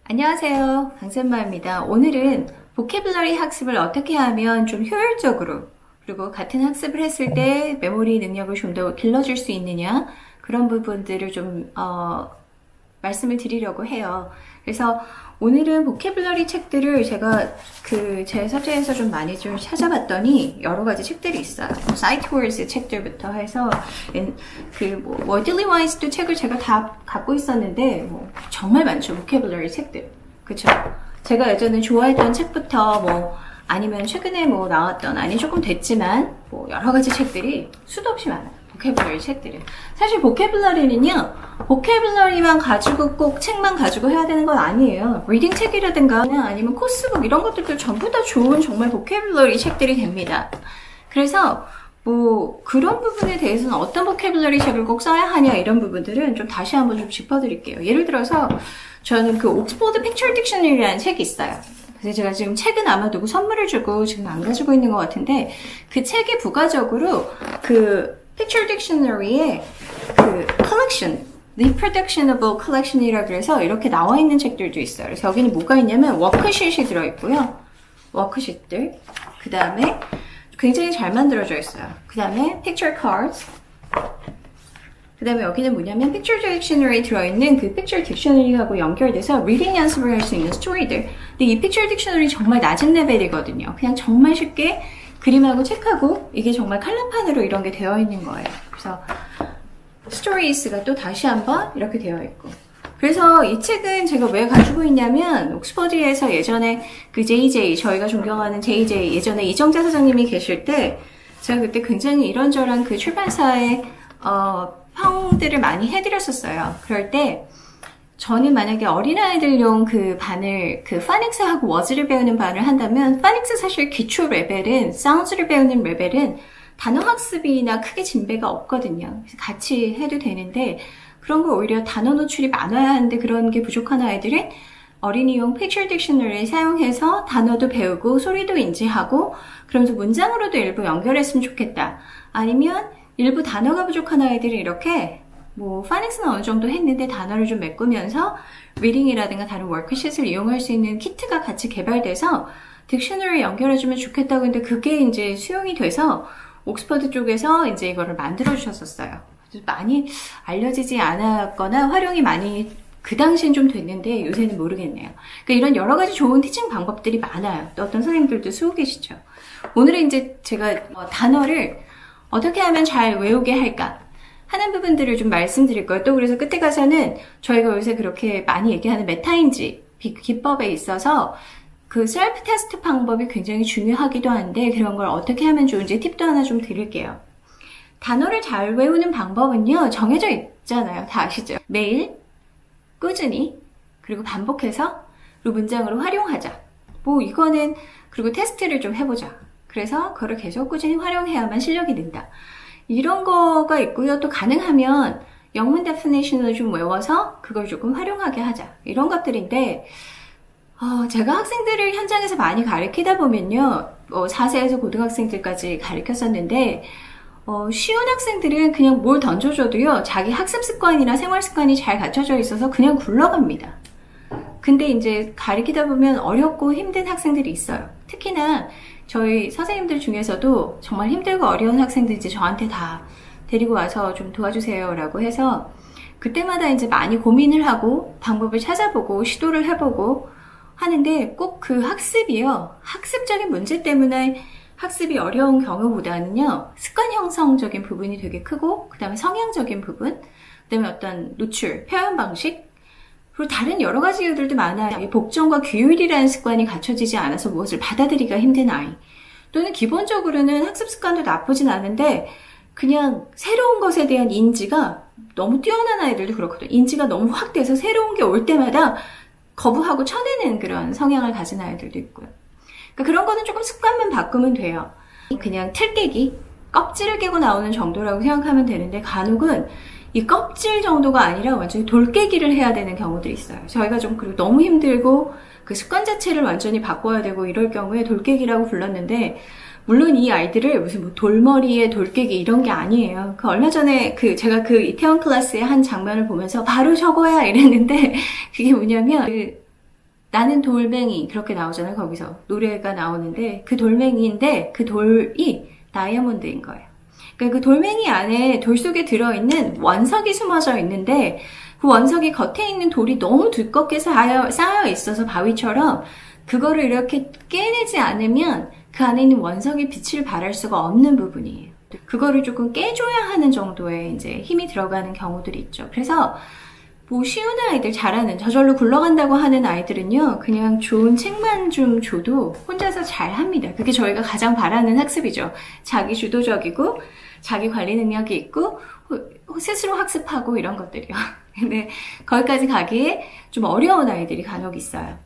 안녕하세요. 강쌤마입니다. 오늘은 보캐블러리 학습을 어떻게 하면 좀 효율적으로 그리고 같은 학습을 했을 때 메모리 능력을 좀 더 길러줄 수 있느냐 그런 부분들을 좀 말씀을 드리려고 해요. 그래서 오늘은 보캐블러리 책들을 제가 제 서재에서 좀 많이 좀 찾아봤더니 여러 가지 책들이 있어요. 사이트워즈 책들부터 해서 워들리 와이스도 책을 제가 다 갖고 있었는데 정말 많죠. 보캐블러리 책들. 그쵸? 제가 예전에 좋아했던 책부터 아니면 최근에 나왔던 아니 조금 됐지만 여러 가지 책들이 수도 없이 많아요. 보캐블러리 책들은. 사실 보캐블러리는요, 보캐블러리만 가지고 꼭 책만 가지고 해야 되는 건 아니에요. 리딩 책이라든가 아니면 코스북 이런 것들도 전부 다 좋은 정말 보캐블러리 책들이 됩니다. 그래서 그런 부분에 대해서는 어떤 보캐블러리 책을 꼭 써야 하냐 이런 부분들은 좀 다시 한번 좀 짚어드릴게요. 예를 들어서 저는 옥스포드 픽처 딕셔너리라는 책이 있어요. 그래서 제가 지금 책은 아마 누구 선물을 주고 지금 안 가지고 있는 것 같은데 그 책이 부가적으로 Picture Dictionary의 collection, reproducible collection이라 그래서 이렇게 나와 있는 책들도 있어요. 그래서 여기는 뭐가 있냐면 워크시트이 들어있고요. 워크시트들. 그 다음에 굉장히 잘 만들어져 있어요. 그 다음에 picture cards. 그 다음에 여기는 뭐냐면 Picture Dictionary에 들어있는 그 Picture Dictionary하고 연결돼서 리딩 연습을 할 수 있는 스토리들. 근데 이 Picture Dictionary 정말 낮은 레벨이거든요. 그냥 정말 쉽게 그림하고 책하고 이게 정말 칼라판으로 이런 게 되어 있는 거예요. 그래서 스토리스가 또 다시 한번 이렇게 되어 있고. 그래서 이 책은 제가 왜 가지고 있냐면 옥스퍼드에서 예전에 JJ, 저희가 존경하는 JJ, 예전에 이정자 사장님이 계실 때 제가 그때 굉장히 이런저런 출판사의 평들을 많이 해드렸었어요. 그럴 때 저는 만약에 어린아이들용 반을, 파닉스하고 워즈를 배우는 반을 한다면, 파닉스 사실 기초 레벨은, 사운드를 배우는 레벨은 단어 학습이나 크게 진배가 없거든요. 그래서 같이 해도 되는데, 그런 거 오히려 단어 노출이 많아야 하는데 그런 게 부족한 아이들은 어린이용 Picture Dictionary를 사용해서 단어도 배우고, 소리도 인지하고, 그러면서 문장으로도 일부 연결했으면 좋겠다. 아니면 일부 단어가 부족한 아이들은 이렇게 파닉스는 어느 정도 했는데 단어를 좀 메꾸면서 리딩이라든가 다른 워크시트를 이용할 수 있는 키트가 같이 개발돼서 딕셔너리에 연결해주면 좋겠다고 했는데 그게 이제 수용이 돼서 옥스퍼드 쪽에서 이제 이거를 만들어 주셨었어요. 많이 알려지지 않았거나 활용이 많이 그 당시엔 좀 됐는데 요새는 모르겠네요. 그러니까 이런 여러 가지 좋은 티칭 방법들이 많아요. 또 어떤 선생님들도 쓰고 계시죠. 오늘은 이제 제가 단어를 어떻게 하면 잘 외우게 할까? 하는 부분들을 좀 말씀드릴 거예요. 또 그래서 끝에 가서는 저희가 요새 그렇게 많이 얘기하는 메타인지 기법에 있어서 셀프 테스트 방법이 굉장히 중요하기도 한데 그런 걸 어떻게 하면 좋은지 팁도 하나 좀 드릴게요. 단어를 잘 외우는 방법은요. 정해져 있잖아요. 다 아시죠? 매일, 꾸준히, 그리고 반복해서 그리고 문장으로 활용하자. 이거는 그리고 테스트를 좀 해보자. 그래서 그걸 계속 꾸준히 활용해야만 실력이 는다. 이런 거가 있고요. 또 가능하면 영문 데피니션을 좀 외워서 그걸 조금 활용하게 하자. 이런 것들인데 제가 학생들을 현장에서 많이 가르치다 보면요. 4세에서 고등학생들까지 가르쳤었는데 쉬운 학생들은 그냥 뭘 던져줘도요. 자기 학습 습관이나 생활 습관이 잘 갖춰져 있어서 그냥 굴러갑니다. 근데 이제 가르치다 보면 어렵고 힘든 학생들이 있어요. 특히나 저희 선생님들 중에서도 정말 힘들고 어려운 학생들 이제 저한테 다 데리고 와서 좀 도와주세요 라고 해서 그때마다 이제 많이 고민을 하고 방법을 찾아보고 시도를 해보고 하는데 꼭 학습이요. 학습적인 문제 때문에 학습이 어려운 경우보다는요. 습관 형성적인 부분이 되게 크고 그 다음에 성향적인 부분, 그 다음에 어떤 노출, 표현 방식 그리고 다른 여러 가지 이유들도 많아요. 복종과 규율이라는 습관이 갖춰지지 않아서 무엇을 받아들이기가 힘든 아이. 또는 기본적으로는 학습 습관도 나쁘진 않은데 그냥 새로운 것에 대한 인지가 너무 뛰어난 아이들도 그렇거든요. 인지가 너무 확 돼서 새로운 게 올 때마다 거부하고 쳐내는 그런 성향을 가진 아이들도 있고요. 그러니까 그런 거는 조금 습관만 바꾸면 돼요. 그냥 틀 깨기, 껍질을 깨고 나오는 정도라고 생각하면 되는데 간혹은 이 껍질 정도가 아니라 완전히 돌깨기를 해야 되는 경우들이 있어요. 저희가 좀 그리고 너무 힘들고 그 습관 자체를 완전히 바꿔야 되고 이럴 경우에 돌깨기라고 불렀는데 물론 이 아이들을 무슨 돌머리에 돌깨기 이런 게 아니에요. 얼마 전에 제가 이태원 클래스의 한 장면을 보면서 바로 저거야 이랬는데 그게 뭐냐면 나는 돌멩이 그렇게 나오잖아요. 거기서 노래가 나오는데 그 돌멩이인데 그 돌이 다이아몬드인 거예요. 그러니까 그 돌멩이 안에 돌 속에 들어있는 원석이 숨어져 있는데 그 원석이 겉에 있는 돌이 너무 두껍게 쌓여 있어서 바위처럼 그거를 이렇게 깨내지 않으면 그 안에 있는 원석이 빛을 발할 수가 없는 부분이에요. 그거를 조금 깨줘야 하는 정도의 이제 힘이 들어가는 경우들이 있죠. 그래서 뭐 쉬운 아이들, 잘하는, 저절로 굴러간다고 하는 아이들은요, 그냥 좋은 책만 좀 줘도 혼자서 잘 합니다. 그게 저희가 가장 바라는 학습이죠. 자기 주도적이고, 자기 관리 능력이 있고, 스스로 학습하고 이런 것들이요. 근데 거기까지 가기에 좀 어려운 아이들이 간혹 있어요.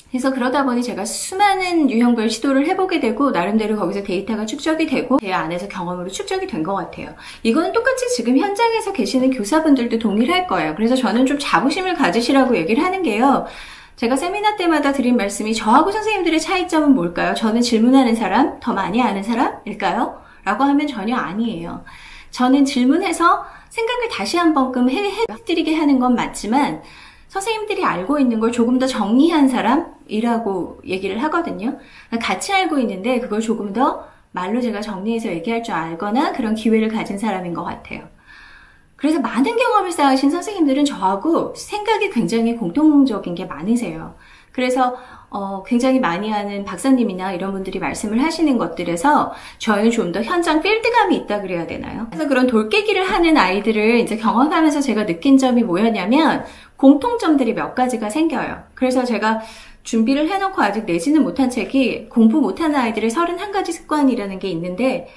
그래서 그러다 보니 제가 수많은 유형별 시도를 해보게 되고 나름대로 거기서 데이터가 축적이 되고 제 안에서 경험으로 축적이 된 것 같아요. 이거는 똑같이 지금 현장에서 계시는 교사분들도 동일할 거예요. 그래서 저는 좀 자부심을 가지시라고 얘기를 하는 게요. 제가 세미나 때마다 드린 말씀이 저하고 선생님들의 차이점은 뭘까요? 저는 질문하는 사람, 더 많이 아는 사람일까요? 라고 하면 전혀 아니에요. 저는 질문해서 생각을 다시 한 번끔 해드리게 하는 건 맞지만 선생님들이 알고 있는 걸 조금 더 정리한 사람이라고 얘기를 하거든요. 같이 알고 있는데 그걸 조금 더 말로 제가 정리해서 얘기할 줄 알거나 그런 기회를 가진 사람인 것 같아요. 그래서 많은 경험을 쌓으신 선생님들은 저하고 생각이 굉장히 공통적인 게 많으세요. 그래서 굉장히 많이 하는 박사님이나 이런 분들이 말씀을 하시는 것들에서 저희는 좀 더 현장 필드감이 있다 그래야 되나요? 그래서 그런 돌깨기를 하는 아이들을 이제 경험하면서 제가 느낀 점이 뭐였냐면 공통점들이 몇 가지가 생겨요. 그래서 제가 준비를 해놓고 아직 내지는 못한 책이 공부 못하는 아이들의 31가지 습관이라는 게 있는데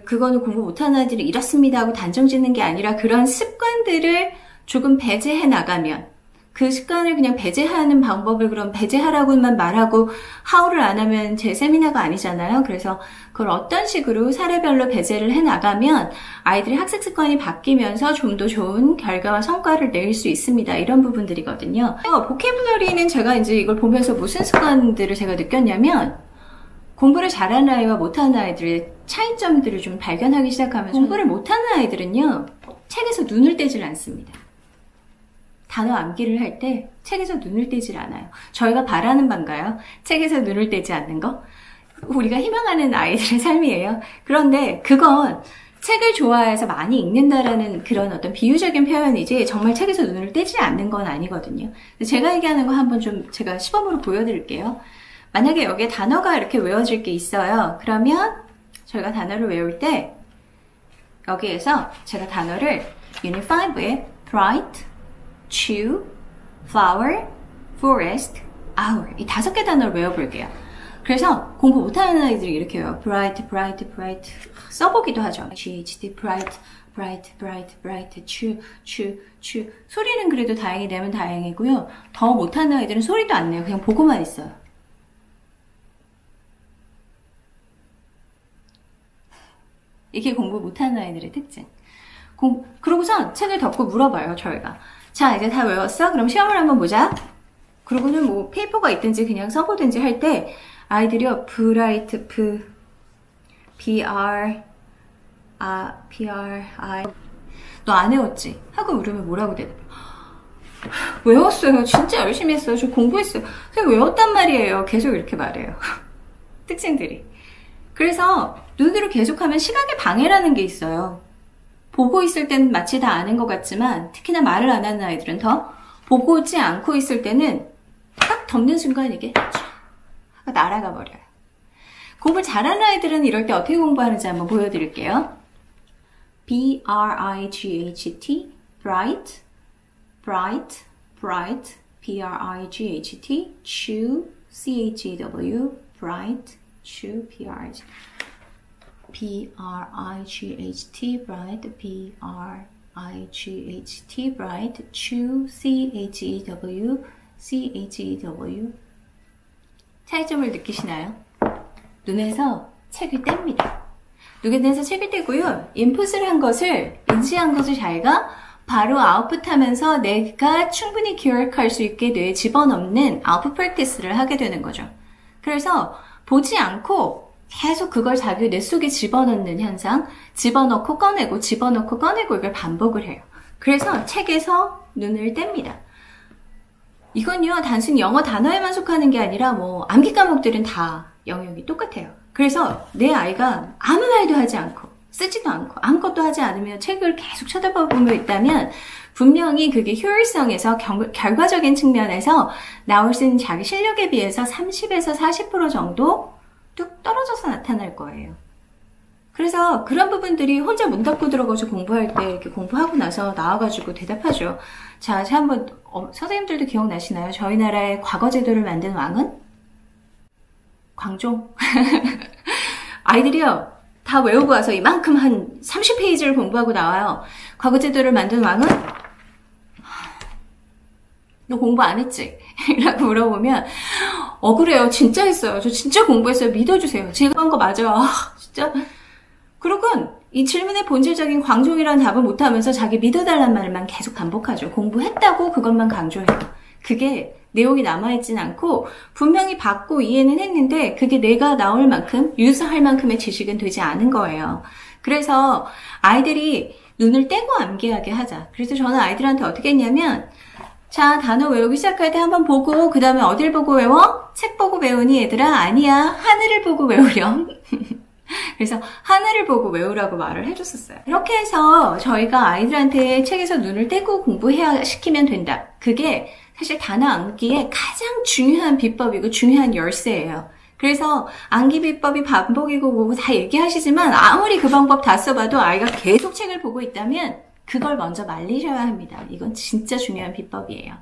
그거는 공부 못하는 아이들이 이렇습니다 하고 단정 짓는 게 아니라 그런 습관들을 조금 배제해 나가면 그 습관을 그냥 배제하는 방법을 그럼 배제하라고만 말하고 하우를 안 하면 제 세미나가 아니잖아요. 그래서 그걸 어떤 식으로 사례별로 배제를 해 나가면 아이들의 학습 습관이 바뀌면서 좀 더 좋은 결과와 성과를 낼 수 있습니다. 이런 부분들이거든요. 보캐블러리는 제가 이제 이걸 보면서 무슨 습관들을 제가 느꼈냐면 공부를 잘하는 아이와 못하는 아이들의 차이점들을 좀 발견하기 시작하면서 공부를 못하는 아이들은요. 책에서 눈을 떼질 않습니다. 단어 암기를 할 때 책에서 눈을 떼질 않아요. 저희가 바라는 바인가요? 책에서 눈을 떼지 않는 거? 우리가 희망하는 아이들의 삶이에요. 그런데 그건 책을 좋아해서 많이 읽는다라는 그런 어떤 비유적인 표현이지 정말 책에서 눈을 떼지 않는 건 아니거든요. 제가 얘기하는 거 한번 좀 제가 시범으로 보여드릴게요. 만약에 여기에 단어가 이렇게 외워질 게 있어요. 그러면 저희가 단어를 외울 때 여기에서 제가 단어를 Unit 5에 bright, chew, flower, forest, hour 이 5개 단어를 외워볼게요. 그래서 공부 못하는 아이들이 이렇게 해요. bright, bright, bright 써보기도 하죠. GHD, bright, bright, bright, bright, chew, chew, chew 소리는 그래도 다행히 내면 다행이고요. 더 못하는 아이들은 소리도 안 내요. 그냥 보고만 있어요. 이게 공부 못하는 아이들의 특징. 그러고선 책을 덮고 물어봐요, 저희가. 자, 이제 다 외웠어? 그럼 시험을 한번 보자. 그러고는 뭐 페이퍼가 있든지 그냥 써보든지 할 때 아이들이요, bright, BR, I 너 안 외웠지? 하고 물으면 뭐라고 대답해? 외웠어요. 진짜 열심히 했어요. 저 공부했어요. 그냥 외웠단 말이에요. 계속 이렇게 말해요. 특징들이. 그래서 눈으로 계속하면 시각의 방해라는 게 있어요. 보고 있을 땐 마치 다 아는 것 같지만 특히나 말을 안 하는 아이들은 더 보고지 않고 있을 때는 딱 덮는 순간 이게 쫙 날아가 버려요. 공부 잘하는 아이들은 이럴 때 어떻게 공부하는지 한번 보여드릴게요. B-R-I-G-H-T bright, bright, bright B-R-I-G-H-T chew, C-H-E-W bright, chew, B-R-I-G B-R-I-G-H-T bright, B-R-I-G-H-T bright, chew, C-H-E-W, C-H-E-W 차이점을 느끼시나요? 눈에서 책을 뗍니다. 눈에서 책을 떼고요. 인풋을 한 것을, 인지한 것을 자기가 바로 아웃풋하면서 내가 충분히 기억할 수 있게 뇌에 집어넣는 아웃풋 프랙티스를 하게 되는 거죠. 그래서 보지 않고 계속 그걸 자기 뇌 속에 집어넣는 현상, 집어넣고 꺼내고 집어넣고 꺼내고 이걸 반복을 해요. 그래서 책에서 눈을 뗍니다. 이건요, 단순히 영어 단어에만 속하는 게 아니라 뭐 암기 과목들은 다 영역이 똑같아요. 그래서 내 아이가 아무 말도 하지 않고 쓰지도 않고 아무것도 하지 않으며 책을 계속 쳐다보고 있다면 분명히 그게 효율성에서 결과적인 측면에서 나올 수 있는 자기 실력에 비해서 30에서 40% 정도 뚝 떨어져서 나타날 거예요. 그래서 그런 부분들이 혼자 문 닫고 들어가서 공부할 때 이렇게 공부하고 나서 나와가지고 대답하죠. 자, 한번 선생님들도 기억나시나요? 저희 나라의 과거 제도를 만든 왕은? 광종. 아이들이요, 다 외우고 와서 이만큼 한 30페이지를 공부하고 나와요. 과거 제도를 만든 왕은? 너 공부 안 했지? 라고 물어보면 그래요. 진짜 했어요. 저 진짜 공부했어요. 믿어주세요. 제가 한 거 맞아요. 진짜. 그러곤 이 질문의 본질적인 광종이라는 답을 못하면서 자기 믿어달란 말만 계속 반복하죠. 공부했다고 그것만 강조해요. 그게 내용이 남아있진 않고 분명히 받고 이해는 했는데 그게 내가 나올 만큼 유사할 만큼의 지식은 되지 않은 거예요. 그래서 아이들이 눈을 떼고 암기하게 하자. 그래서 저는 아이들한테 어떻게 했냐면 자, 단어 외우기 시작할 때 한번 보고 그 다음에 어딜 보고 외워? 책 보고 외우니 얘들아? 아니야. 하늘을 보고 외우렴. 그래서 하늘을 보고 외우라고 말을 해줬었어요. 이렇게 해서 저희가 아이들한테 책에서 눈을 떼고 공부해야 시키면 된다. 그게 사실 단어 암기의 가장 중요한 비법이고 중요한 열쇠예요. 그래서 암기 비법이 반복이고 뭐고 다 얘기하시지만 아무리 그 방법 다 써봐도 아이가 계속 책을 보고 있다면 그걸 먼저 말리셔야 합니다. 이건 진짜 중요한 비법이에요.